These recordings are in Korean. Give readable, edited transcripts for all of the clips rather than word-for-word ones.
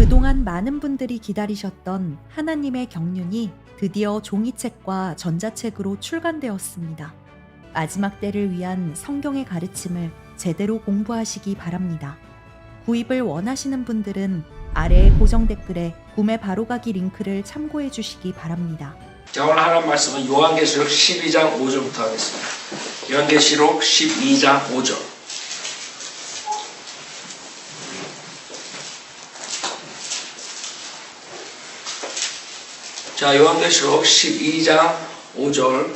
그동안 많은 분들이 기다리셨던 하나님의 경륜이 드디어 종이책과 전자책으로 출간되었습니다. 마지막 때를 위한 성경의 가르침을 제대로 공부하시기 바랍니다. 구입을 원하시는 분들은 아래의 고정 댓글에 구매 바로가기 링크를 참고해 주시기 바랍니다. 자, 오늘 하나님 말씀은 요한계시록 12장 5절부터 하겠습니다. 요한계시록 12장 5절. 자, 요한계시록 12장 5절.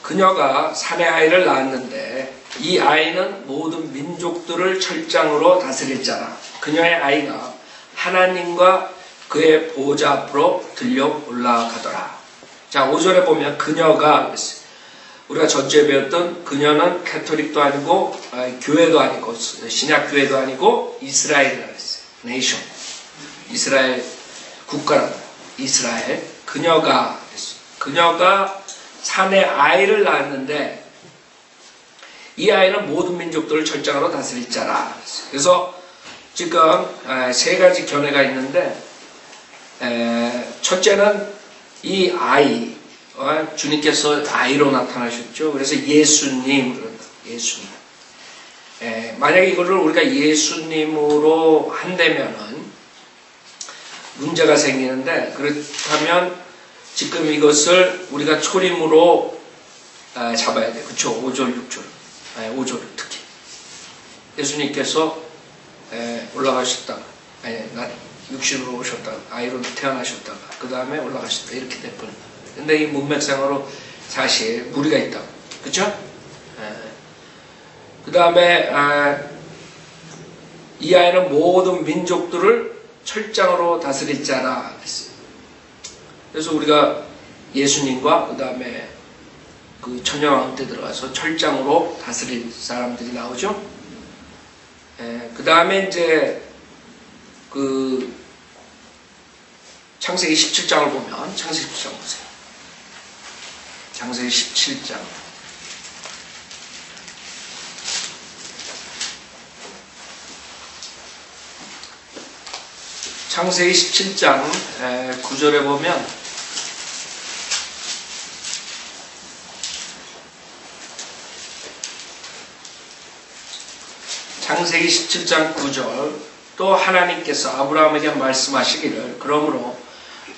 그녀가 사내 아이를 낳았는데 이 아이는 모든 민족들을 철장으로 다스릴 자라. 그녀의 아이가 하나님과 그의 보호자 앞으로 들려 올라가더라. 자, 5절에 보면 그녀가 우리가 전주에 배웠던 그녀는 캐톨릭도 아니고 교회도 아니고 신약 교회도 아니고 이스라엘이라고 했어요. 네이션. 이스라엘 국가라고. 이스라엘. 그녀가 사내 아이를 낳았는데 이 아이는 모든 민족들을 철장으로 다스릴 자라. 그래서 지금 세 가지 견해가 있는데 첫째는 이 아이 주님께서 아이로 나타나셨죠. 그래서 예수님 그런다. 예수님. 만약에 이거를 우리가 예수님으로 한다면은 문제가 생기는데 그렇다면 지금 이것을 우리가 초림으로 잡아야 돼. 그렇죠? 5절, 6절. 5절 특히. 예수님께서 올라가셨다가 육신으로 오셨다가 아이로 태어나셨다가 그 다음에 올라가셨다. 이렇게 돼버린다. 근데 이 문맥상으로 사실 무리가 있다고. 그렇죠? 그 다음에 이 아이는 모든 민족들을 철장으로 다스릴 자라 했어요. 그래서 우리가 예수님과 그 다음에 그 처녀왕 때 들어가서 철장으로 다스릴 사람들이 나오죠. 그 다음에 이제 그 창세기 17장을 보면 창세기 17장 보세요. 창세기 17장. 창세기 17장 9절에 보면 창세기 17장 9절 또 하나님께서 아브라함에게 말씀하시기를 그러므로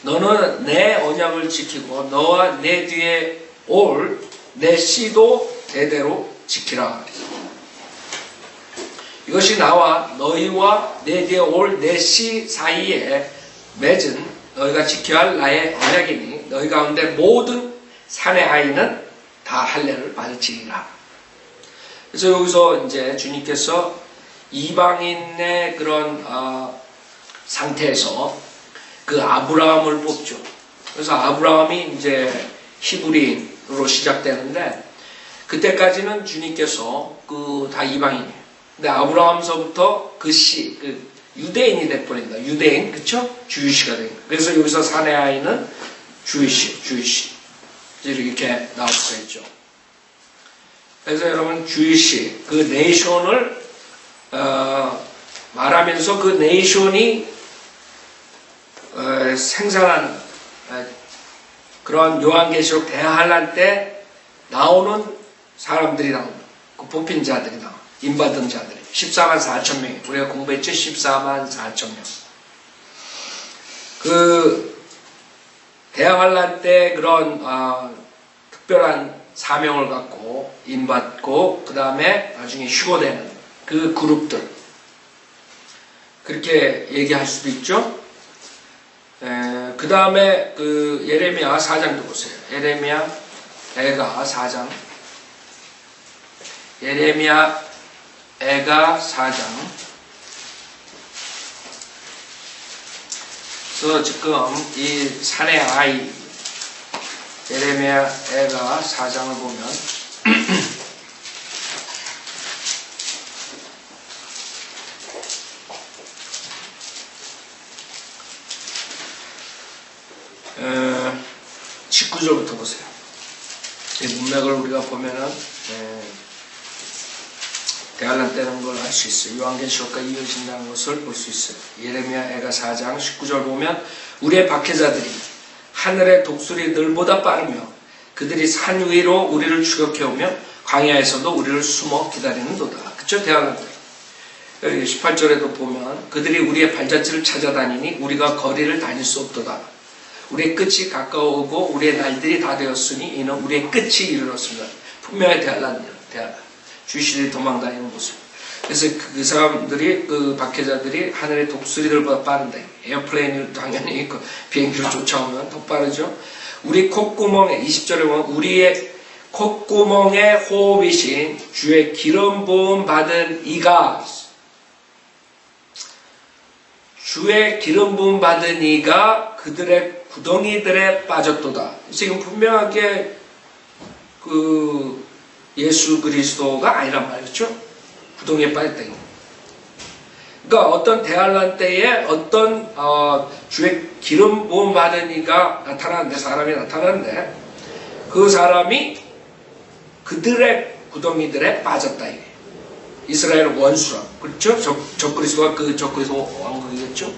너는 내 언약을 지키고 너와 내 뒤에 올 내 씨도 대대로 지키라. 이것이 나와 너희와 내 뒤에 올 내 씨 사이에 맺은 너희가 지켜야 할 나의 언약이니 너희 가운데 모든 사내 아이는 다 할례를 받을지니라. 그래서 여기서 이제 주님께서 이방인의 그런 상태에서 그 아브라함을 뽑죠. 그래서 아브라함이 이제 히브리인으로 시작되는데 그때까지는 주님께서 그 다 이방인이에요. 근데 아브라함서부터 그 유대인이 돼버린다. 유대인, 그쵸? 주이시가 된 거예요. 그래서 여기서 사내 아이는 주이시. 이렇게 나올 수가 있죠. 그래서 여러분, 주이시, 그 네이션을, 말하면서 그 네이션이, 생산한, 그런 요한계시록 대환란 때 나오는 사람들이 나옵니다. 그 뽑힌 자들이 나옵니다. 인받은 자들이 14만 4천 명이 우리가 공부했죠. 14만 4천 명. 그 대환란 때 그런 특별한 사명을 갖고 인받고 그 다음에 나중에 휴거되는 그 그룹들 그렇게 얘기할 수도 있죠. 그 다음에 그 예레미야 4장도 보세요. 예레미야 애가 4장. 예레미야 애가 4장. 그래서 지금 이 사내 아이 예레미야 애가 4장을 보면 에, 19절부터 보세요. 이 문맥을 우리가 보면은 대환란 때는 걸 알 수 있어요. 요한계시록과 이어진다는 것을 볼 수 있어요. 예레미야가 4장 19절 보면 우리의 박해자들이 하늘의 독수리들보다 빠르며 그들이 산 위로 우리를 추격해오며 광야에서도 우리를 숨어 기다리는도다. 그쵸? 대환란 때. 18절에도 보면 그들이 우리의 발자취를 찾아다니니 우리가 거리를 다닐 수 없도다. 우리의 끝이 가까워오고 우리의 날들이 다 되었으니 이는 우리의 끝이 이르렀습니다. 분명히 대환란이에요. 대환란. 주시들이 도망다니는 모습. 그래서 그 사람들이, 그 박해자들이 하늘의 독수리들보다 빠른데, 에어플레인을 당연히 그 비행기를 쫓아오면 더 빠르죠. 우리 콧구멍에, 20절에 보면 우리의 콧구멍에 호흡이신 주의 기름 부음 받은 이가, 주의 기름 부음 받은 이가 그들의 구덩이들에 빠졌도다. 지금 분명하게 그 예수 그리스도가 아니란 말이죠. 구덩이에 빠졌다. 그러니까 어떤 대환란 때에 어떤 주의 기름 부음 받은 이가 나타나는데, 사람이 나타나는데 그 사람이 그들의 구덩이들에 빠졌다. 이게 이스라엘 원수라. 그렇죠? 적그리스도가 그 적그리스도 왕국이겠죠.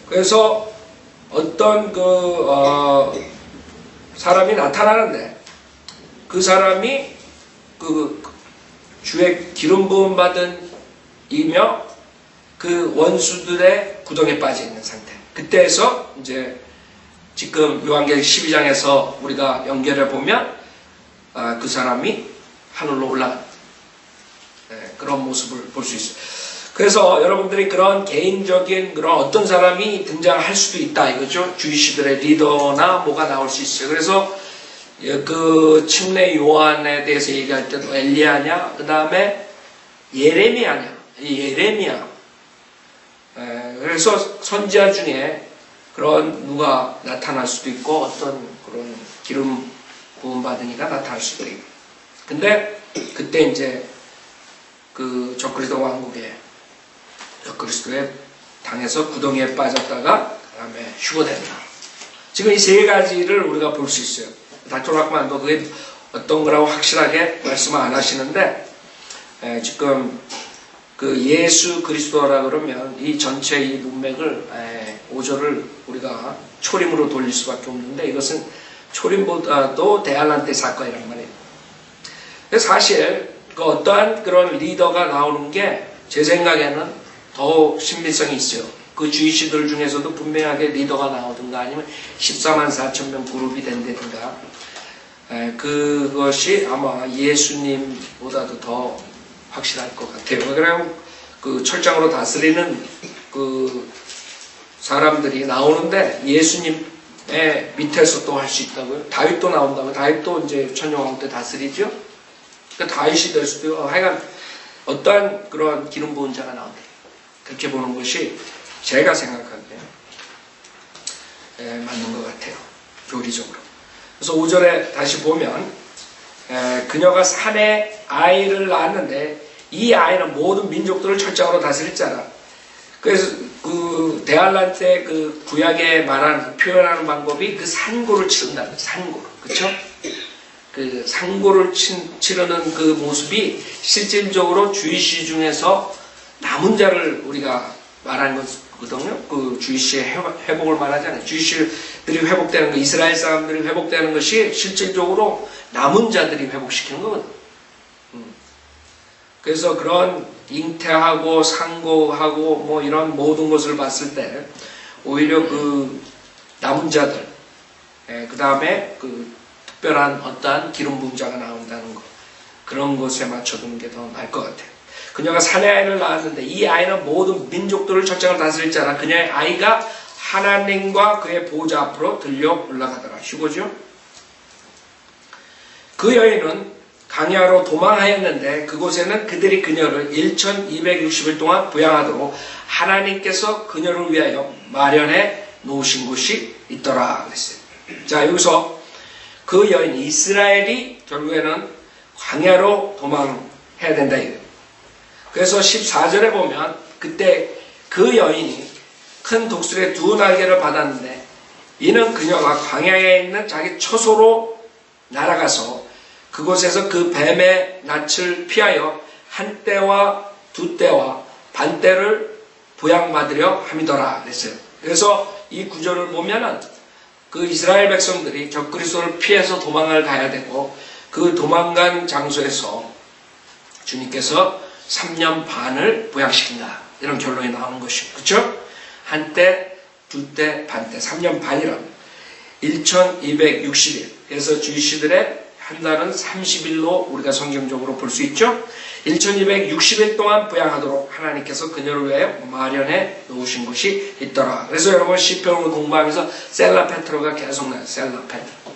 그래서 어떤 사람이 나타나는데 그 사람이 그 주의 기름 부음 받은 이며 그 원수들의 구덩이에 빠져 있는 상태. 그때에서 이제 지금 요한계시록 12장에서 우리가 연결해 보면 그 사람이 하늘로 올라간 그런 모습을 볼 수 있어요. 그래서 여러분들이 그런 개인적인 그런 어떤 사람이 등장할 수도 있다 이거죠. 주이시들의 리더나 뭐가 나올 수 있어요. 그래서 그 침례 요한에 대해서 얘기할 때도 엘리야냐, 그 다음에 예레미야냐, 예레미야. 그래서 선지자 중에 그런 누가 나타날 수도 있고 어떤 그런 기름 부음 받은 이가 나타날 수도 있고. 근데 그때 이제 그 적그리스도 왕국에 적그리스도의 당에서 구덩이에 빠졌다가 그다음에 휴거된다. 지금 이 세 가지를 우리가 볼 수 있어요. 다토락만도 그게 어떤 거라고 확실하게 말씀을 안 하시는데 지금 그 예수 그리스도라 그러면 이 전체 이 문맥을 5절을 우리가 초림으로 돌릴 수밖에 없는데 이것은 초림보다도 대환란 때 사건이란 말이에요. 그래서 사실 그 어떠한 그런 리더가 나오는 게 제 생각에는 더 신빙성이 있어요. 그 주이시들 중에서도 분명하게 리더가 나오든가 아니면 14만 4천 명 그룹이 된다든가 그것이 아마 예수님보다도 더 확실할 것 같아요. 그럼 그 철장으로 다스리는 그 사람들이 나오는데 예수님의 밑에서 또 할 수 있다고요. 다윗도 나온다고요. 다윗도 이제 천년왕국 때 다스리죠. 그러니까 다윗이 될 수도 있고 하여간 어떠한 그런 기름 부은 자가 나온다. 그렇게 보는 것이 제가 생각하기에 맞는 것 같아요. 교리적으로. 그래서 5절에 다시 보면 그녀가 산에 아이를 낳았는데 이 아이는 모든 민족들을 철장으로 다스릴 자라. 그래서 그 대환란 때 그 구약에 말하는 표현하는 방법이 그 산고를 치른다는 거예요. 산고. 그렇죠? 그 산고를 치르는 그 모습이 실질적으로 주이시 중에서 남은 자를 우리가 말하는 거거든요. 그 주이시의 회복을 말하잖아요. 주이시들이 회복되는 거, 이스라엘 사람들이 회복되는 것이 실질적으로 남은 자들이 회복시키는 거거든요. 그래서 그런 잉태하고 상고하고 뭐 이런 모든 것을 봤을 때 오히려 그 남은 자들, 그 다음에 그 특별한 어떠한 기름 부은 자가 나온다는 것, 그런 것에 맞춰두는 게 더 나을 것 같아요. 그녀가 산의 아이를 낳았는데 이 아이는 모든 민족들을 철장을 다스릴 자라. 그녀의 아이가 하나님과 그의 보좌 앞으로 들려 올라가더라. 휴거죠. 그 여인은 강야로 도망하였는데 그곳에는 그들이 그녀를 1260일 동안 부양하도록 하나님께서 그녀를 위하여 마련해 놓으신 곳이 있더라 그랬어요. 자, 여기서 그 여인 이스라엘이 결국에는 광야로 도망해야 된다 이거예요. 그래서 14절에 보면 그때 그 여인이 큰 독수리의 두 날개를 받았는데 이는 그녀가 광야에 있는 자기 처소로 날아가서 그곳에서 그 뱀의 낯을 피하여 한 때와 두 때와 반 때를 부양받으려 함이더라 그랬어요. 그래서 이 구절을 보면은 그 이스라엘 백성들이 적그리스도를 피해서 도망을 가야 되고 그 도망간 장소에서 주님께서 3년 반을 부양시킨다. 이런 결론이 나오는 것이고, 그렇죠? 한때, 두때, 반때, 3년 반이라면 1260일. 그래서 주이시들의 한 달은 30일로 우리가 성경적으로 볼 수 있죠. 1260일 동안 부양하도록 하나님께서 그녀를 위해 마련해 놓으신 것이 있더라. 그래서 여러분 시편을 공부하면서 셀라페트로가 계속 나요. 셀라페트로.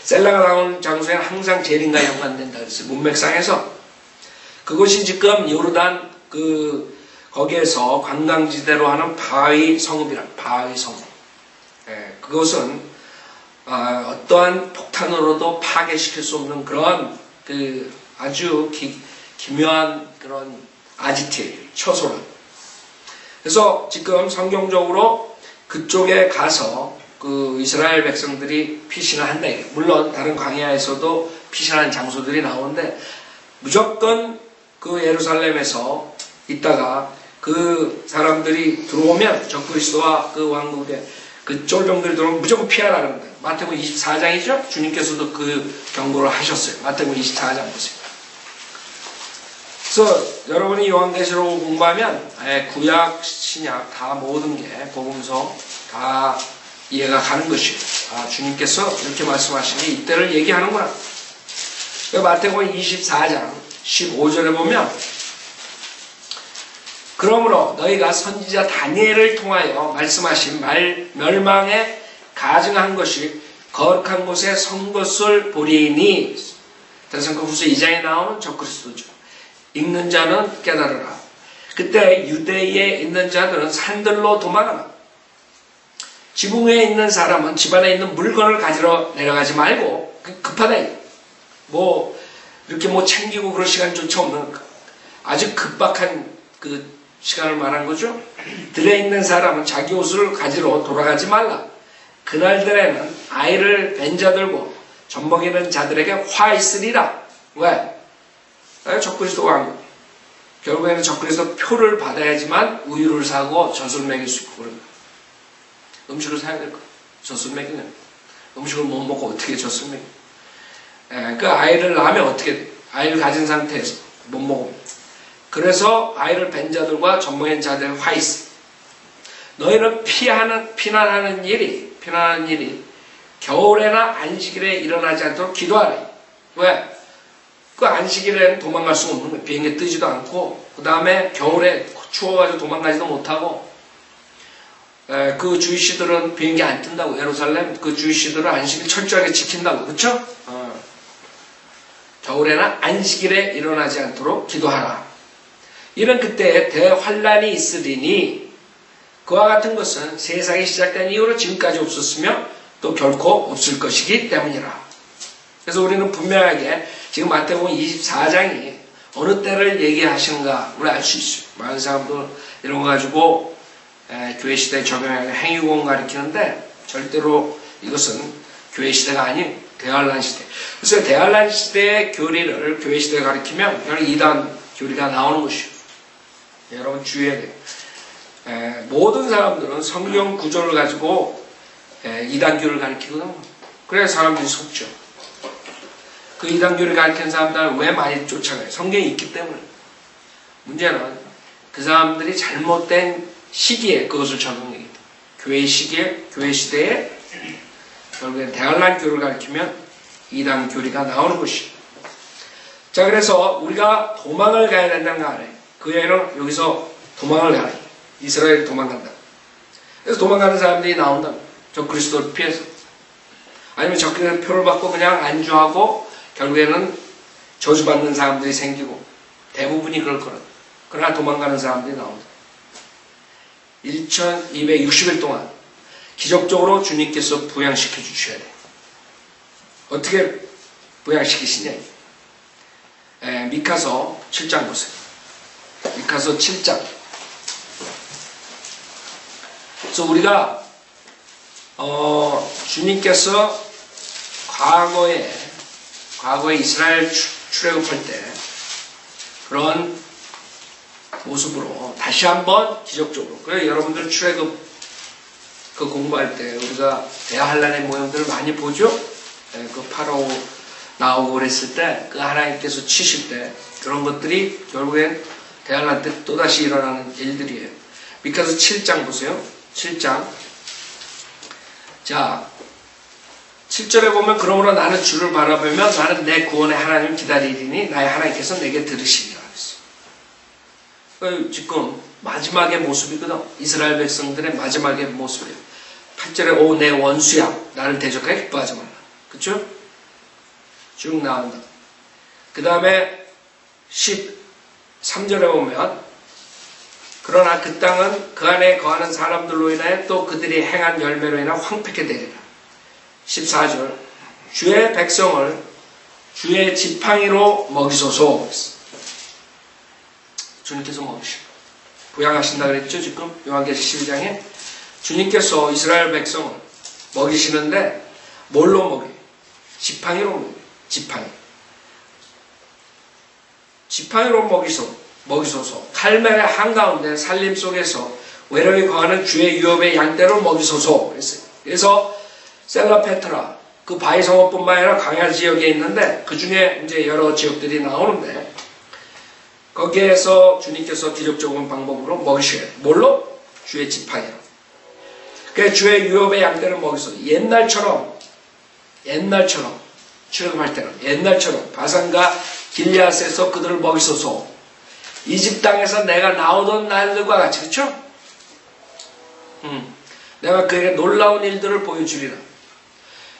셀라가 나오는 장소에는 항상 재림과 연관된다 그랬어요. 문맥상에서. 그것이 지금 요르단 거기에서 관광지대로 하는 바위 성읍이란 바위 성읍. 그것은 어떠한 폭탄으로도 파괴시킬 수 없는 그런 아주 기묘한 그런 아지트, 처소란. 그래서 지금 성경적으로 그쪽에 가서 그 이스라엘 백성들이 피신을 한다. 물론 다른 광야에서도 피신하는 장소들이 나오는데 무조건 그 예루살렘에서 있다가 그 사람들이 들어오면 적그리스도와 그 왕국의 그 쫄병들이 들어오면 무조건 피하라는 거예요. 마태복음 24장이죠. 주님께서도 그 경고를 하셨어요. 마태복음 24장 보세요. 그래서 여러분이 요한계시록을 공부하면 구약, 신약 다 모든 게 복음서 다 이해가 가는 것이에요. 주님께서 이렇게 말씀하시니 이때를 얘기하는구나. 마태복음 24장 15절에 보면 그러므로 너희가 선지자 다니엘을 통하여 말씀하신 멸망에 가증한 것이 거룩한 곳에 선 것을 보리니 데살로니가후서 2장에 나오는 적그리스도죠. 읽는 자는 깨달으라. 그때 유대에 있는 자들은 산들로 도망하라. 지붕 위에 있는 사람은 집안에 있는 물건을 가지러 내려가지 말고 급하다. 이렇게 챙기고 그럴 시간조차 없는 아주 급박한 그 시간을 말한 거죠. 들에 있는 사람은 자기 옷을 가지러 돌아가지 말라. 그날들에는 아이를 벤 자들고 젖먹이는 자들에게 화 있으리라. 왜? 적그리스도 왕국. 결국에는 적그리스도 표를 받아야지만 우유를 사고 젖을 먹일 수 있고 그런 거예요. 음식을 사야 될 거예요. 젖을 먹이는. 음식을 못 먹고 어떻게 젖을 먹여? 그 아이를 낳으면 어떻게 아이를 가진 상태에서 못 먹으면. 그래서 아이를 벤 자들과 젖먹인 자들의 화 있어. 너희는 피난하는 일이 겨울에나 안식일에 일어나지 않도록 기도하라. 왜? 그 안식일에는 도망갈 수가 없는 거예요. 비행기 뜨지도 않고 그 다음에 겨울에 추워가지고 도망가지도 못하고 그 주이시들은 비행기 안 뜬다고. 예루살렘 그 주이시들은 안식일 철저하게 지킨다고. 그렇죠? 겨울에나 안식일에 일어나지 않도록 기도하라. 이런 그때에 대환란이 있으리니 그와 같은 것은 세상이 시작된 이후로 지금까지 없었으며 또 결코 없을 것이기 때문이라. 그래서 우리는 분명하게 지금 마태복음 24장이 어느 때를 얘기하시는가 우리 알 수 있어요. 많은 사람들 이런 거 가지고 교회 시대에 적용하는 행위공 가리키는데 절대로 이것은 교회 시대가 아닌 대환란 시대. 그래서 대환란 시대의 교리를 교회 시대에 가리키면 여기 이단 교리가 나오는 것이에요. 여러분 주의해야 돼요. 모든 사람들은 성경 구조를 가지고 이단교를 가리키거든요. 그래서 사람들이 속죠. 그 이단교를 가리키는 사람들은 왜 많이 쫓아가요? 성경이 있기 때문에. 문제는 그 사람들이 잘못된 시기에 그것을 적용해요. 교회 시기에, 교회 시대에 결국엔 대환란 교를 가리키면 이단 교리가 나오는 것이에요. 자, 그래서 우리가 도망을 가야 된다는 거 알아요. 그 애는 여기서 도망을 가라. 이스라엘이 도망간다. 그래서 도망가는 사람들이 나온다. 적그리스도를 피해서. 아니면 적그리스도 표를 받고 그냥 안주하고 결국에는 저주받는 사람들이 생기고 대부분이 그럴 거라. 그러나 도망가는 사람들이 나온다. 1260일 동안 기적적으로 주님께서 부양시켜 주셔야 돼요. 어떻게 부양시키시냐. 미카서 7장 보세요. 미카서 7장. 그래서 우리가 주님께서 과거에 이스라엘 출애굽할 때 그런 모습으로 다시 한번 기적적으로. 그래 여러분들 출애굽 그 공부할 때 우리가 대한란의 모형들을 많이 보죠. 네, 그 파라오 나오고 그랬을 때 그 하나님께서 치실 때 그런 것들이 결국엔 대한란 때 또다시 일어나는 일들이에요. 미카서 7장 보세요. 7장. 자, 7절에 보면 그러므로 나는 주를 바라보며 나는 내 구원의 하나님을 기다리리니 나의 하나님께서 내게 들으시리라 그랬어요. 지금 마지막의 모습이거든. 이스라엘 백성들의 마지막의 모습이에요. 8절에 오 내 원수야 나를 대적하게 기뻐하지 말라. 그쵸? 쭉 나온다. 그 다음에 13절에 보면 그러나 그 땅은 그 안에 거하는 사람들로 인하여 또 그들이 행한 열매로 인하여 황폐케 되리라. 14절 주의 백성을 주의 지팡이로 먹이소서. 주님께서 먹이시고 부양하신다 그랬죠. 지금 요한계시록 12장에 주님께서 이스라엘 백성을 먹이시는데 뭘로 먹여요? 지팡이로 먹여요. 지팡이로 먹이소서. 칼날의 한가운데 살림 속에서 외로이 거하는 주의 유업의 양떼로 먹이소서 그랬어요. 그래서 셀라페트라 그 바이성어뿐만 아니라 광야 지역에 있는데 그 중에 이제 여러 지역들이 나오는데 거기에서 주님께서 기적적인 방법으로 먹이셔야 돼요. 뭘로? 주의 지팡이로. 그 주의 유업의 양떼를 먹이소서. 옛날처럼 출애굽할 때는 옛날처럼 바산과 길리앗에서 그들을 먹이소서. 이집 땅에서 내가 나오던 날들과 같이 그렇죠? 내가 그에게 놀라운 일들을 보여주리라.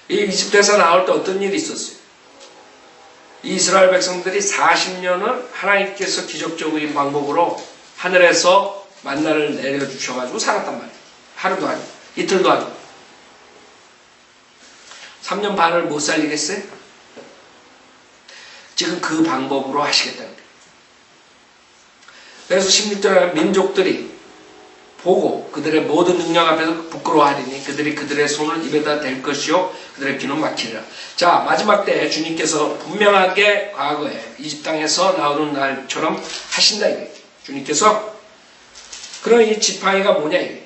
이 이집트에서 나올 때 어떤 일이 있었어요? 이 이스라엘 백성들이 40년을 하나님께서 기적적인 방법으로 하늘에서 만나를 내려주셔가지고 살았단 말이에요. 하루도 아니고 이틀도 아니고 3년 반을 못 살리겠어요? 지금 그 방법으로 하시겠다는 거예요. 그래서 16절에 민족들이 보고 그들의 모든 능력 앞에서 부끄러워하리니 그들이 그들의 손을 입에다 댈 것이요 그들의 귀는 막히리라. 자, 마지막 때 주님께서 분명하게 과거에 이집 땅에서 나오는 날처럼 하신다 이거예요. 주님께서. 그럼 이 지팡이가 뭐냐 이거예요.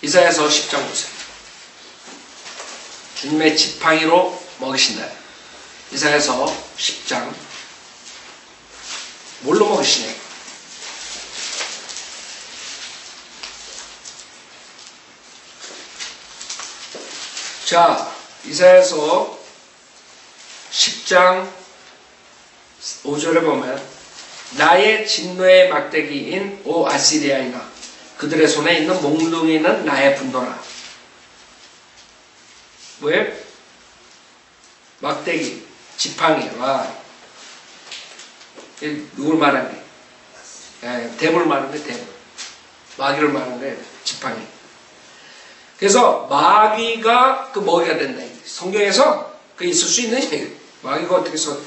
이사야서 10장 보세요. 주님의 지팡이로 먹이신다. 이사야서 10장. 뭘로 먹이시냐? 자, 이사야서 10장 5절에 보면 나의 진노의 막대기인 오 아시리아이나 그들의 손에 있는 몽둥이는 나의 분노라. 왜? 막대기, 지팡이와 누굴 말하는 거예요? 뱀을 말하는 거예요. 뱀. 마귀를 말하는 거예요. 지팡이. 그래서 마귀가 그 먹이가 된다. 성경에서 그 있을 수 있는 얘기예요. 마귀가 어떻게 해서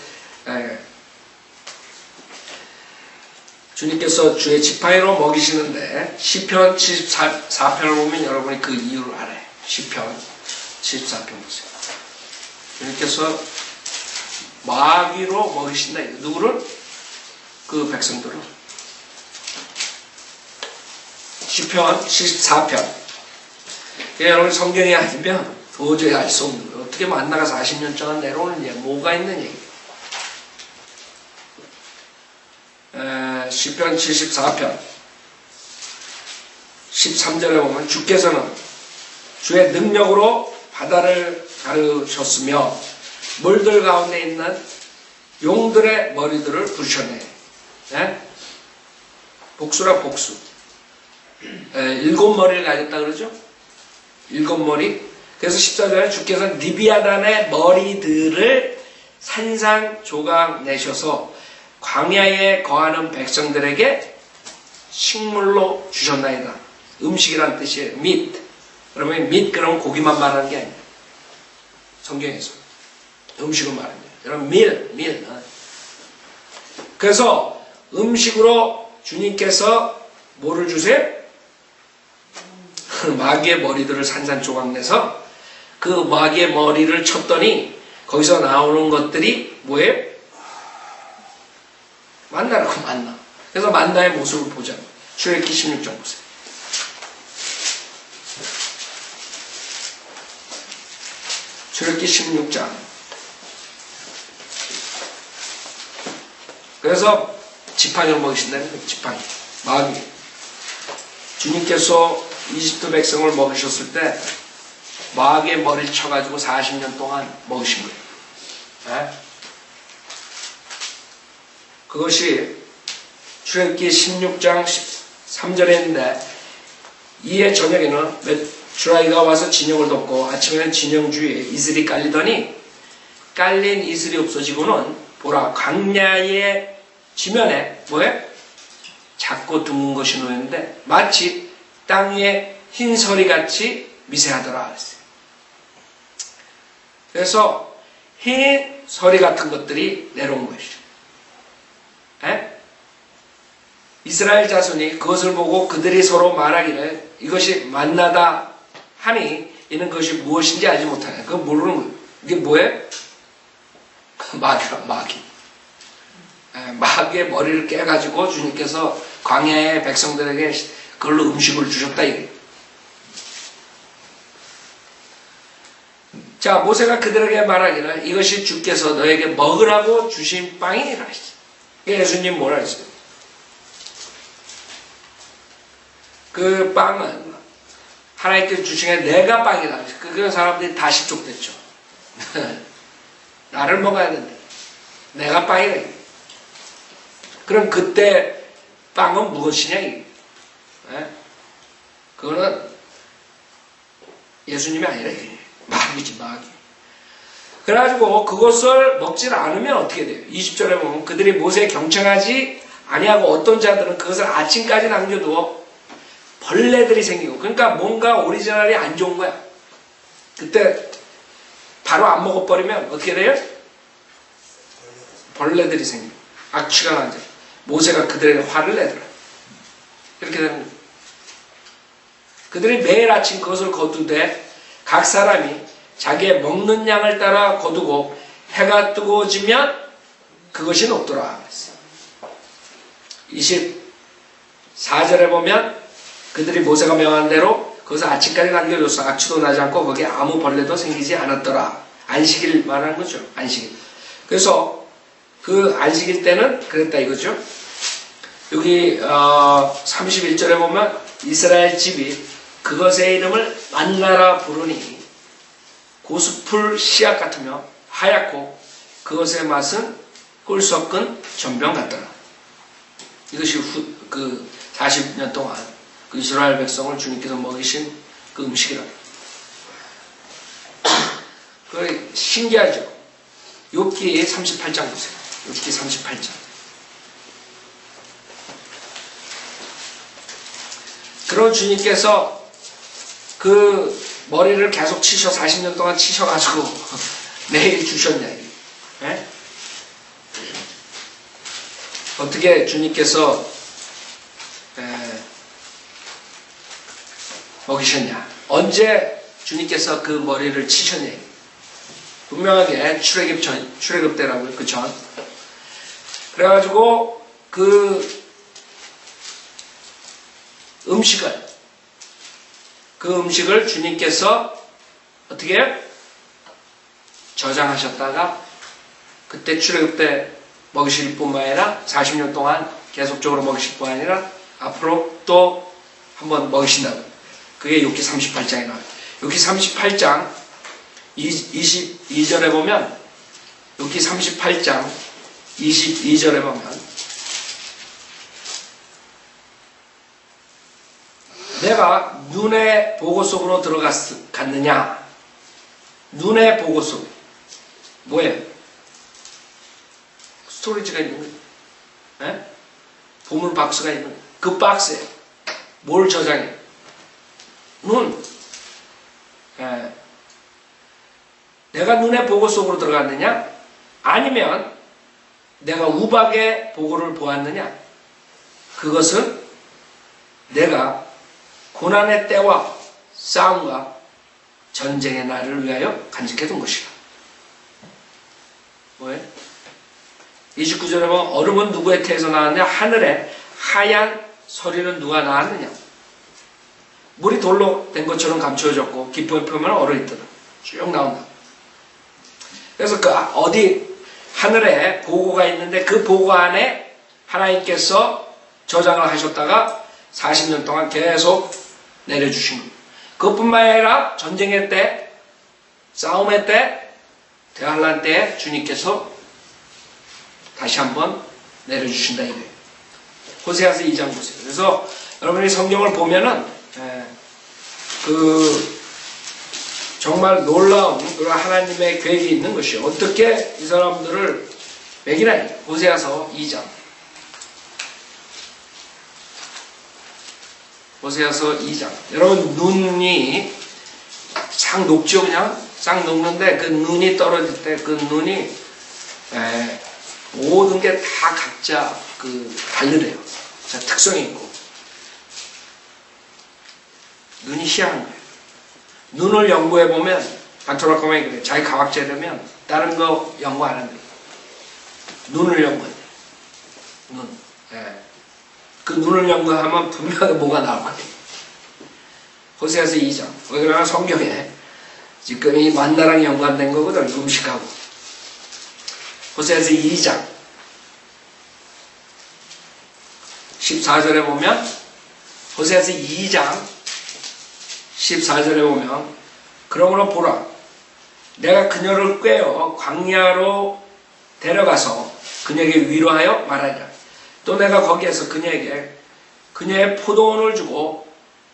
주님께서 주의 지팡이로 먹이시는데 시편 74편을 보면 여러분이 그 이유를 알아요. 시편 74편 보세요. 주님께서 마귀로 먹이신다. 누구를? 그 백성들을. 시편 74편. 여러분 성경이 아니면 도저히 알 수 없는 거예요. 어떻게 만나가 40년 동안 내려오는 얘기 뭐가 있는 얘기예요. 시편 74편 13절에 보면 주께서는 주의 능력으로 바다를 가르셨으며 물들 가운데 있는 용들의 머리들을 부르셨네. 복수라 복수. 7머리를 가졌다 그러죠? 7머리. 그래서 14절에 주께서 리비아단의 머리들을 산산조각 내셔서 광야에 거하는 백성들에게 식물로 주셨나이다. 음식이란 뜻이에요. meat. 그러면 meat 그러면 고기만 말하는 게 아니에요. 성경에서 음식을 말하는 거예요. 여러분 meal. 그래서 음식으로 주님께서 뭐를 주세요? 마귀의 머리들을 산산조각 내서 그 마귀의 머리를 쳤더니 거기서 나오는 것들이 뭐예요? 만나라고 만나. 그래서 만나의 모습을 보자. 출애굽기 16장 보세요. 출애굽기 16장. 그래서 지팡이를 먹이신다는 거예요. 지팡이. 마귀. 주님께서 이집트 백성을 먹이셨을 때 마귀의 머리를 쳐가지고 40년 동안 먹으신 거예요. 네? 그것이 출애굽기 16장 3절에 있는데 이해 저녁에는 주라기가 와서 진영을 덮고 아침에는 진영 주위에 이슬이 깔리더니 깔린 이슬이 없어지고는 보라 광야의 지면에 뭐에 작고 둥근 것이 놓였는데 마치 땅 위에 흰 서리같이 미세하더라 그랬어요. 그래서 흰 서리 같은 것들이 내려온 것이죠. 에? 이스라엘 자손이 그것을 보고 그들이 서로 말하기를 이것이 만나다 하니 이는 그것이 무엇인지 알지 못하네. 그건 모르는 거예요. 이게 뭐예요? 마귀라 마귀. 마귀의 머리를 깨가지고 주님께서 광야의 백성들에게 그걸로 음식을 주셨다 이거예요. 자, 모세가 그들에게 말하기를 이것이 주께서 너에게 먹으라고 주신 빵이니라 했어요. 예수님 뭐라 했어요? 그 빵은 하나님께서 주신 게 내가 빵이다. 그 사람들이 다 실족됐죠. 나를 먹어야 된다. 내가 빵이다. 그럼 그때 빵은 무엇이냐? 그거는 예수님이 아니라 마귀지 마귀. 그래가지고 그것을 먹지 않으면 어떻게 돼요? 20절에 보면 그들이 모세에 경청하지 아니하고 어떤 자들은 그것을 아침까지 남겨두어 벌레들이 생기고 그러니까 뭔가 오리지널이 안 좋은 거야. 그때 바로 안 먹어버리면 어떻게 돼요? 벌레들이 생기고 악취가 나죠. 모세가 그들에게 화를 내더라. 이렇게 되는 거예요. 그들이 매일 아침 그것을 거두되 각 사람이 자기의 먹는 양을 따라 거두고 해가 뜨거워지면 그것이 녹더라. 24절에 보면 그들이 모세가 명한 대로 그것을 아침까지 남겨뒀어. 악취도 나지 않고 거기에 아무 벌레도 생기지 않았더라. 안식일 말하는 거죠. 안식일. 그래서 그 안식일 때는 그랬다 이거죠. 여기 31절에 보면 이스라엘 집이 그것의 이름을 만나라 부르니 고수풀 씨앗 같으며 하얗고 그것의 맛은 꿀 섞은 전병 같더라. 이것이 그 40년 동안 그 이스라엘 백성을 주님께서 먹이신 그 음식이라. 그 신기하죠. 욥기 38장 보세요. 욥기 38장. 그런 주님께서 그 머리를 계속 40년 동안 치셔가지고 매일 주셨냐. 네? 어떻게 주님께서 먹이셨냐. 언제 주님께서 그 머리를 치셨냐. 분명하게 출애굽 때라고요. 그 전. 그래가지고 그 음식을 주님께서 어떻게 해요? 저장하셨다가 그때 출애굽 때 먹이실 뿐만 아니라 40년 동안 계속적으로 먹이실 뿐 아니라 앞으로 또 한번 먹이신다고. 그게 욥기 38장에 나와요. 욥기 38장 22절에 보면 욥기 38장 22절에 보면 내가 눈의 보고 속으로 들어갔느냐? 눈의 보고 속. 뭐예요? 스토리지가 있는 거예요. 에? 보물 박스가 있는 거예요. 그 박스에 뭘 저장해? 눈. 내가 눈의 보고 속으로 들어갔느냐? 아니면 내가 우박의 보고를 보았느냐? 그것은 내가 고난의 때와 싸움과 전쟁의 날을 위하여 간직해둔 것이라. 뭐예요? 29절에 보면 얼음은 누구의 태에서 나왔냐? 하늘에 하얀 서리는 누가 낳았느냐? 물이 돌로 된 것처럼 감추어졌고 깊은 표면은 얼어있더라. 쭉 나온다. 그래서 그 어디 하늘에 보고가 있는데 그 보고 안에 하나님께서 저장을 하셨다가 40년 동안 계속 내려주신 거예요. 그것뿐만 아니라 전쟁의 때, 싸움의 때, 대환란 때 주님께서 다시 한번 내려주신다 이거예요. 호세아서 2장 보세요. 그래서 여러분이 성경을 보면은 정말 놀라운 그런 하나님의 계획이 있는 것이요. 어떻게 이 사람들을 먹이나. 호세아서 2장. 호세아서 2장. 여러분 눈이 싹 녹죠. 그냥 싹 녹는데 그 눈이 떨어질 때 그 눈이 모든 게 다 각자 다르래요. 특성이 있고. 눈이 희한한 거예요. 눈을 연구해보면, 박토라코멘이 그래. 자기 과학자라면 다른 거 연구 안 한대요. 눈을 연구해. 눈. 그 눈을 연구하면 분명하게 뭐가 나올 거예요. 호세아서 2장. 왜 그러나 성경에 지금 이 만나랑 연관된 거거든. 음식하고. 호세아서 2장 14절에 보면, 호세아서 2장 14절에 보면, 그러므로 보라, 내가 그녀를 꿰어 광야로 데려가서 그녀에게 위로하여 말하리라. 또 내가 거기에서 그녀에게 그녀의 포도원을 주고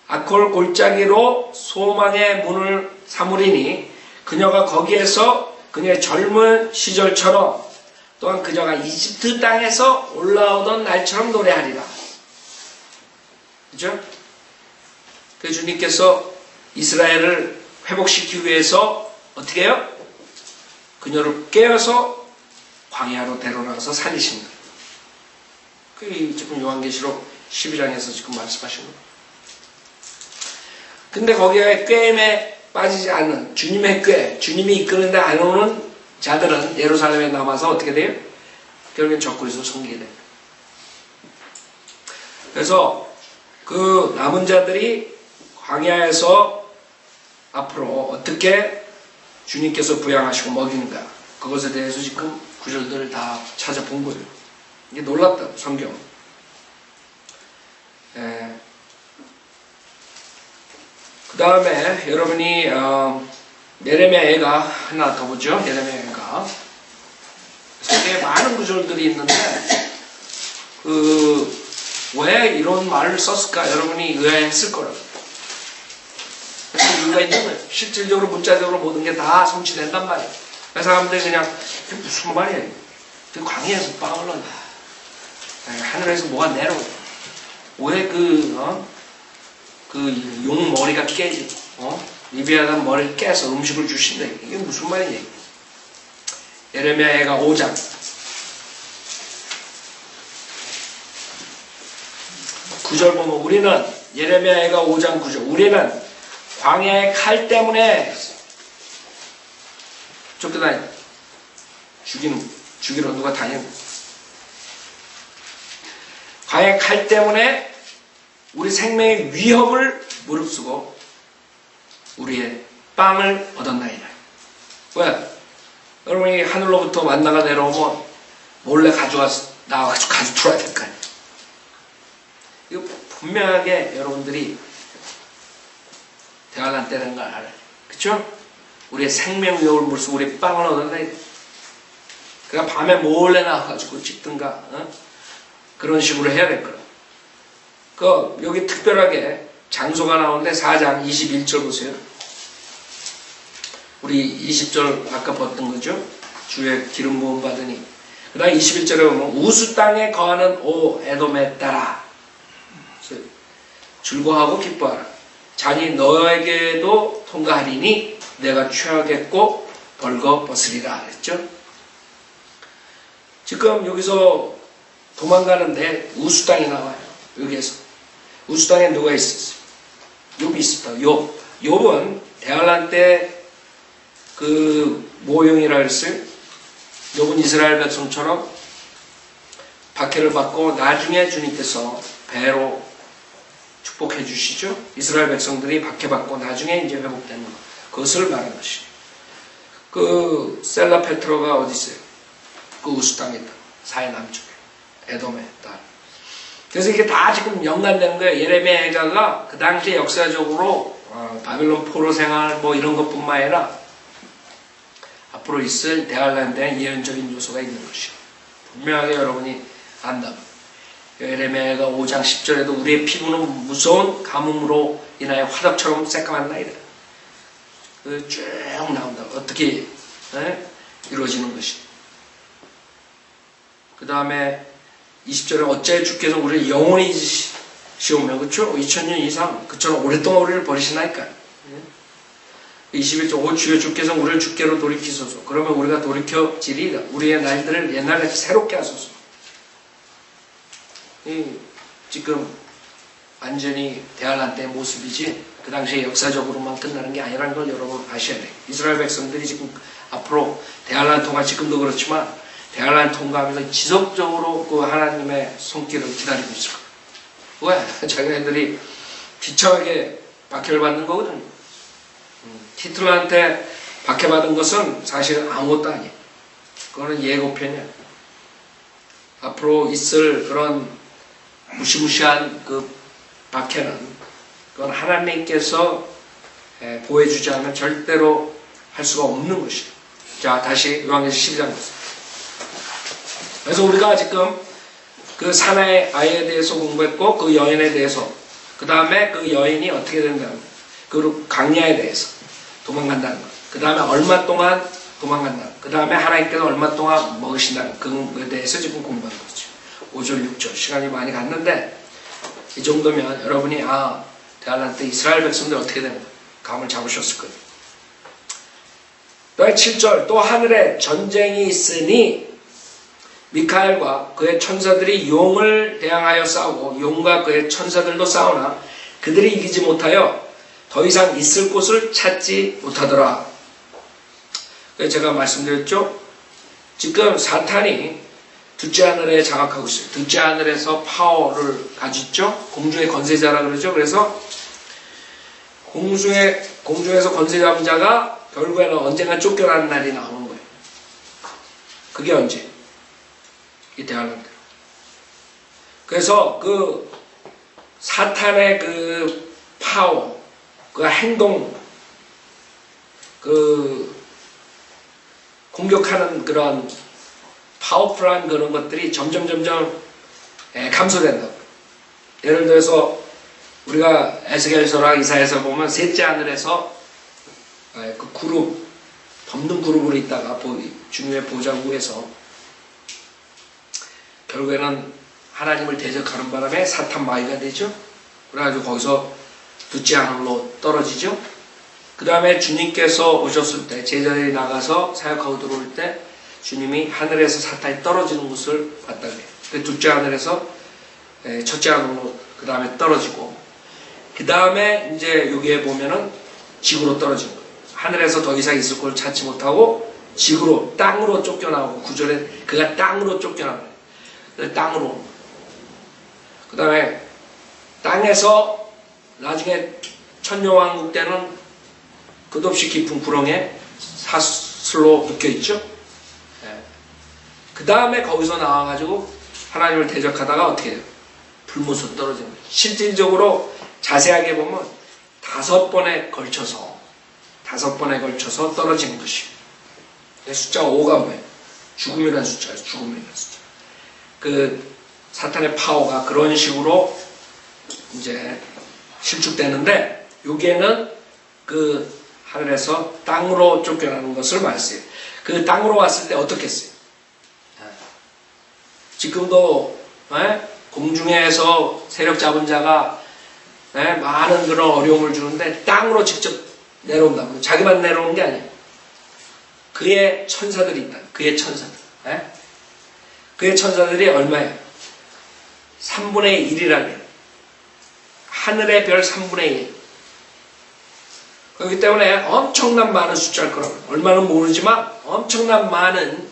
아콜 골짜기로 소망의 문을 삼으리니 그녀가 거기에서 그녀의 젊은 시절처럼 또한 그녀가 이집트 땅에서 올라오던 날처럼 노래하리라. 그죠? 그 주님께서 이스라엘을 회복시키기 위해서 어떻게 해요? 그녀를 깨어서 광야로 데려나가서 살리신 거예요. 그게 지금 요한계시록 12장에서 지금 말씀하신 거예요. 근데 거기에 꾀임에 빠지지 않는 주님의 꾀, 주님이 이끄는데 안 오는 자들은 예루살렘에 남아서 어떻게 돼요? 결국엔 적그리스도 섬기게 돼요. 그래서 그 남은 자들이 광야에서 앞으로 어떻게 주님께서 부양하시고 먹이는가, 그것에 대해서 지금 구절들을 다 찾아본 거예요. 이게 놀랍다, 성경. 그 다음에 여러분이 예레미야가 하나 더 보죠. 예레미야가 되게 많은 구절들이 있는데 왜 이런 말을 썼을까? 여러분이 의아했을 거라고. 그래서 이유가 있는 거예요. 실질적으로 문자적으로 모든 게 다 성취된단 말이에요. 그래서 사람들이 그냥 이게 무슨 말이야? 광야에서 빵을 넣는다. 하늘에서 뭐가 내려오고 왜 용 머리가 깨지? 리비아가 머리를 깨서 음식을 주신다. 이게 무슨 말이냐? 예레미야가 5장 9절 보면 우리는 예레미야가 5장 9절 우리는 광야의 칼 때문에 쫓겨다니 죽이러 누가 다니는 광야의 칼 때문에 우리 생명의 위협을 무릅쓰고 우리의 빵을 얻었나이다. 왜? 여러분이 하늘로부터 만나가 내려오면 몰래 나와가지고 가져들어야 될 거 아니에요. 이거 분명하게 여러분들이 대환란 때라는 걸 알아요. 그쵸? 우리의 생명 위협을 무릅쓰고 우리의 빵을 얻었나이다. 그러니까 밤에 몰래 나와가지고 찍든가 그런 식으로 해야 될 거라. 여기 특별하게 장소가 나오는데 4장 21절 보세요. 우리 20절 아까 봤던 거죠. 주의 기름 부음 받으니. 그 다음 21절에 보면 우수 땅에 거하는 오 에돔에 따라 즐거워하고 기뻐하라. 잔이 너에게도 통과하리니 내가 취하겠고 벌거벗으리라 그랬죠. 지금 여기서 도망가는데 우수 땅이 나와요. 여기에서 우수 땅에 누가 있었어요? 욥이 있었다. 욥은 대환란 때 그 모형이라 그랬어요. 욥은 이스라엘 백성처럼 박해를 받고 나중에 주님께서 배로 축복해 주시죠. 이스라엘 백성들이 박해받고 나중에 이제 회복되는 것. 그것을 말하는 것이죠. 그 셀라 페트로가 어디 있어요? 그 우스 땅에 있다. 사해 남쪽에. 에돔의 딸. 그래서 이게 다 지금 연관되는 거예요. 예레미야 해가가 그 당시에 역사적으로 바빌론 포로 생활 뭐 이런 것뿐만 아니라 앞으로 있을 대환란에 대한 예언적인 요소가 있는 것이요. 분명하게 여러분이 안다면 예레미야가 5장 10절에도 우리의 피부는 무서운 가뭄으로 인하여 화덕처럼 새까만 나이다. 쭉 나온다. 어떻게 이루어지는 것이. 그 다음에 20절에 어째 주께서 우리를 영원히 잊으시오며, 그렇죠? 2000년 이상 그처럼 오랫동안 우리를 버리시나이까. 21절 오 주여 주께서 우리를 주께로 돌이키소서. 그러면 우리가 돌이켜지리이다. 우리의 날들을 옛날에 새롭게 하소서. 지금 완전히 대환란 때의 모습이지 그 당시에 역사적으로만 끝나는 게 아니라는 걸 여러분 아셔야 돼요. 이스라엘 백성들이 지금 앞으로 대환란 통과, 지금도 그렇지만 대환란 통과하면서 지속적으로 그 하나님의 손길을 기다리고 있을 거예요. 왜? 자기네들이 비참하게 박해를 받는 거거든요. 히틀러한테 박해받은 것은 사실은 아무것도 아니에요. 그거는 예고편이야. 앞으로 있을 그런 무시무시한 그 박해는 그건 하나님께서 보호해주지 않으면 절대로 할 수가 없는 것이에요. 자, 다시 요한계시록 12장 보세요. 그래서 우리가 지금 그 사나의 아이에 대해서 공부했고 그 여인에 대해서, 그 다음에 그 여인이 어떻게 된다는, 그리고 강야에 대해서 도망간다는 것, 그 다음에 얼마 동안 도망간다는 것, 그 다음에 하나님께서 얼마 동안 먹으신다는 그에 대해서 지금 공부하는 거죠. 5절 6절 시간이 많이 갔는데 이 정도면 여러분이 대환란 때 이스라엘 백성들 어떻게 되는 거예요? 감을 잡으셨을 거예요. 또 7절 또 하늘에 전쟁이 있으니 미카엘과 그의 천사들이 용을 대항하여 싸우고 용과 그의 천사들도 싸우나 그들이 이기지 못하여 더 이상 있을 곳을 찾지 못하더라. 그래서 제가 말씀드렸죠. 지금 사탄이 둘째 하늘에 장악하고 있어요. 둘째 하늘에서 파워를 가지죠. 공중의 권세자라 그러죠. 그래서 공중에서 권세 잡은 자가 결국에는 언젠가 쫓겨나는 날이 나오는 거예요. 그게 언제? 이 대환란 때. 그래서 그 사탄의 그 파워, 그 행동, 그 공격하는 그런 파워풀한 그런 것들이 점점 감소된다고. 예를 들어서 우리가 에스겔서랑 이사야서 보면 셋째 하늘에서 그 그룹, 덮는 그룹으로 있다가 주님의 보좌구에서 결국에는 하나님을 대적하는 바람에 사탄 마귀가 되죠. 그래가지고 거기서 둘째 하늘로 떨어지죠. 그 다음에 주님께서 오셨을 때, 제자들이 나가서 사역하고 들어올 때 주님이 하늘에서 사탄이 떨어지는 것을 봤다 그래요. 그 둘째 하늘에서 첫째 하늘로 그 다음에 떨어지고, 그 다음에 이제 여기에 보면은 지구로 떨어진 거예요. 하늘에서 더 이상 있을 걸 찾지 못하고 지구로, 땅으로 쫓겨나오고, 9절에 그가 땅으로 쫓겨나는 거예요. 땅으로. 그 다음에 땅에서 나중에 천년왕국 때는 끝없이 깊은 구렁에 사슬로 묶여있죠. 그 다음에 거기서 나와가지고 하나님을 대적하다가 어떻게 돼요? 불못으로 떨어지는 거예요. 실질적으로 자세하게 보면 5번에 걸쳐서 떨어지는 것이에요. 숫자 5가 뭐예요? 죽음이라는 숫자예요. 죽음이라는 숫자. 그 사탄의 파워가 그런 식으로 이제 실축되는데, 여기에는 그 하늘에서 땅으로 쫓겨나는 것을 말했어요. 그 땅으로 왔을 때 어떻게 했어요? 지금도 공중에서 세력 잡은 자가 많은 그런 어려움을 주는데 땅으로 직접 내려온다고. 자기만 내려오는 게 아니에요. 그의 천사들이 있다. 그의 천사들. 그의 천사들이 얼마예요? 3분의 1이라고 해요. 하늘의 별 3분의 1. 그렇기 때문에 엄청난 많은 숫자일 거라고. 얼마는 모르지만 엄청난 많은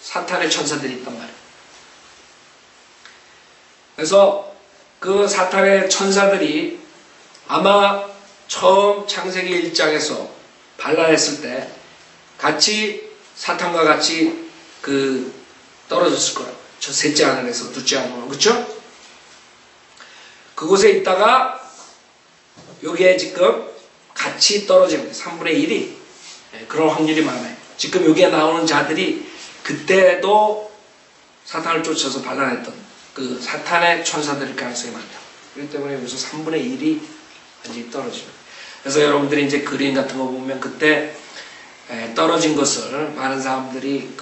사탄의 천사들이 있단 말이에요. 그래서 그 사탄의 천사들이 아마 처음 창세기 1장에서 반란했을 때 같이 사탄과 같이 떨어졌을 거라고. 저 셋째 하늘에서 둘째 하늘, 그렇죠? 그곳에 있다가 여기에 지금 같이 떨어집니다. 3분의 1이 그럴 확률이 많아요. 지금 여기에 나오는 자들이 그때도 사탄을 쫓아서 반란했던 그 사탄의 천사들일 가능성이 많다. 그렇기 때문에 여기서 3분의 1이 완전히 떨어집니다. 그래서 여러분들이 이제 그림 같은 거 보면 그때 떨어진 것을 많은 사람들이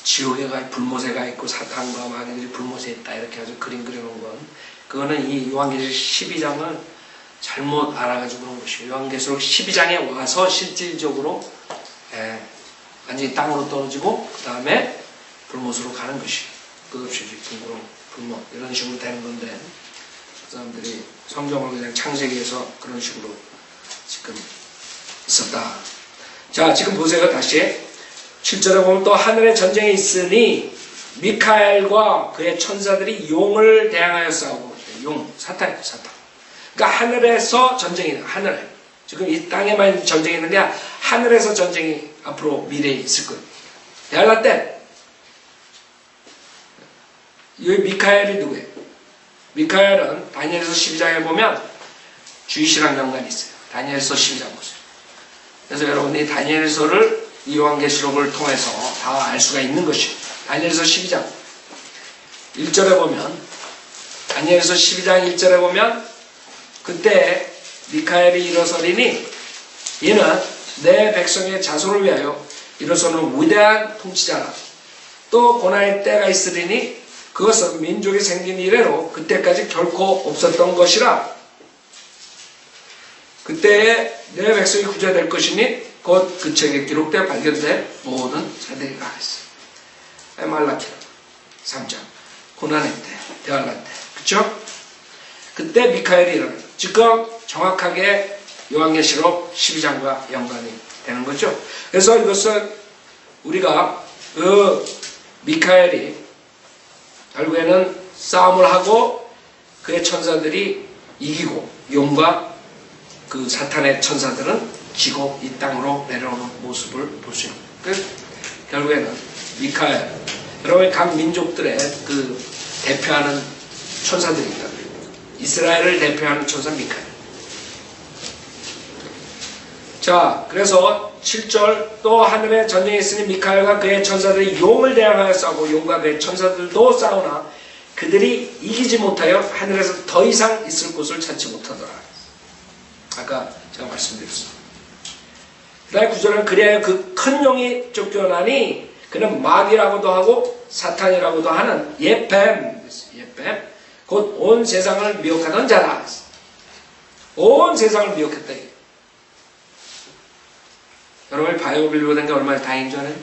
지옥에 불못에 있고 사탄과 마귀들이 불못에 있다 이렇게 아주 그림 그려놓은 건 그거는 이 요한계시록 12장을 잘못 알아가지고 그런 것이에요. 요한계시록 12장에 와서 실질적으로 완전히 땅으로 떨어지고 그 다음에 불못으로 가는 것이에요. 끝없이 둥그런 불못 이런 식으로 되는 건데 그 사람들이 성경을 그냥 창세기에서 그런 식으로 지금 있었다. 자, 지금 보세요. 다시 7절에 보면 또 하늘에 전쟁이 있으니 미카엘과 그의 천사들이 용을 대항하여 싸우고 용, 사탄. 그러니까 하늘에서 전쟁이 있는 하늘에 지금 이 땅에만 전쟁이 있는 게 아니라 하늘에서 전쟁이 앞으로 미래에 있을 거예요. 대할라 때 여기 미카엘이 누구예요? 미카엘은 다니엘서 12장에 보면 주이시랑 연관이 있어요. 다니엘서 12장 보세요. 그래서 여러분이 다니엘서를 이 요한계시록을 통해서 다 알 수가 있는 것이에요. 다니엘서 12장 1절에 보면 다니엘서 12장 1절에 보면 그때 미카엘이 일어서리니 이는 내 백성의 자손을 위하여 일어서는 위대한 통치자라. 또 고난의 때가 있으리니 그것은 민족이 생긴 이래로 그때까지 결코 없었던 것이라. 그때에 내 백성이 구제될 것이니 곧 그 책에 기록되어 발견된 모든 세대가 있어요. 말라키 3장 고난의 때, 대환란 때, 그쵸? 그때 미카엘이 일어나요. 지금 정확하게 요한계시록 12장과 연관이 되는 거죠. 그래서 이것은 우리가 미카엘이 결국에는 싸움을 하고 그의 천사들이 이기고 용과 그 사탄의 천사들은 지고 이 땅으로 내려오는 모습을 볼 수 있는 거예요. 결국에는 미카엘, 여러분 각 민족들의 대표하는 천사들입니다. 이스라엘을 대표하는 천사 미카엘. 자, 그래서 7절 또 하늘에 전쟁이 있으니 미카엘과 그의 천사들이 용을 대항하여 싸우고 용과 그의 천사들도 싸우나 그들이 이기지 못하여 하늘에서 더 이상 있을 곳을 찾지 못하더라. 아까 제가 말씀드렸습니다. 그 다음에 9절은 그리하여 그 큰 용이 쫓겨나니 그는 마귀라고도 하고 사탄이라고도 하는 예뱀 곧 온 세상을 미혹하던 자라. 온 세상을 미혹했다. 여러분 바이오 빌리버 된 게 얼마나 다행인 줄 알아요?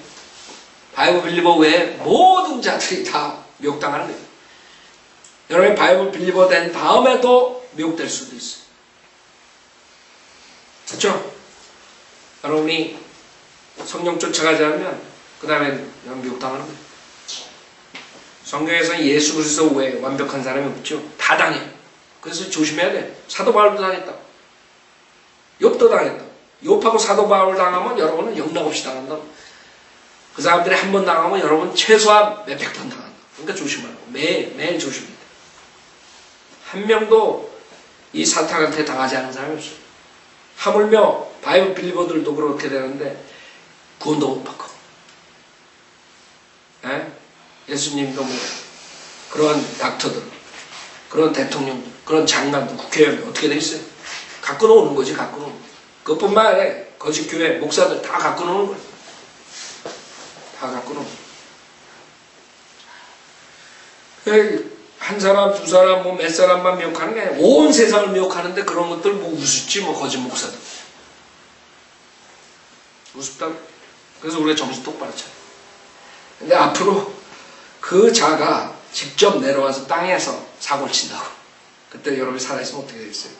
바이오 빌리버 외에 모든 자들이 다 미혹당하는 거예요. 여러분 바이오 빌리버 된 다음에도 미혹될 수도 있어요. 그렇죠? 여러분이 성령 쫓아가지 않으면 그 다음에 미혹당하는 거예요. 성경에서는 예수 그리스도 외에 완벽한 사람이 없죠. 다 당해요. 그래서 조심해야 돼. 사도 바울도 당했다. 욥도 당했다. 욥하고 사도 바울 당하면 여러분은 영락없이 당한다. 그 사람들이 한 번 당하면 여러분 최소한 몇백 번 당한다. 그러니까 조심하라고. 매일 조심해야 돼. 한 명도 이 사탄한테 당하지 않은 사람이 없어요. 하물며 바이블 빌리버들도 그렇게 되는데 구원도 못 받고. 예수님도 뭐 그런 닥터들, 그런 대통령, 그런 장관들, 국회의원이 어떻게 돼 있어요? 갖고 노는 거지, 갖고 노는 거. 그것뿐만 아니라 거짓 교회 목사들 다 갖고 노는 거예요. 다 갖고 노는 거예요. 한 사람, 두 사람, 뭐 몇 사람만 미혹하는 게 아니라 온 세상을 미혹하는데 그런 것들 뭐 우습지, 뭐 거짓 목사들. 우습다. 그래서 우리가 정신 똑바로 차려. 근데 앞으로 그 자가 직접 내려와서 땅에서 사고를 친다고. 그때 여러분이 살아있으면 어떻게 되겠어요?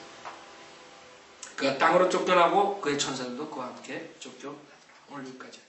그 땅으로 쫓겨나고 그의 천사들도 그와 함께 쫓겨나더라. 오늘 여기까지.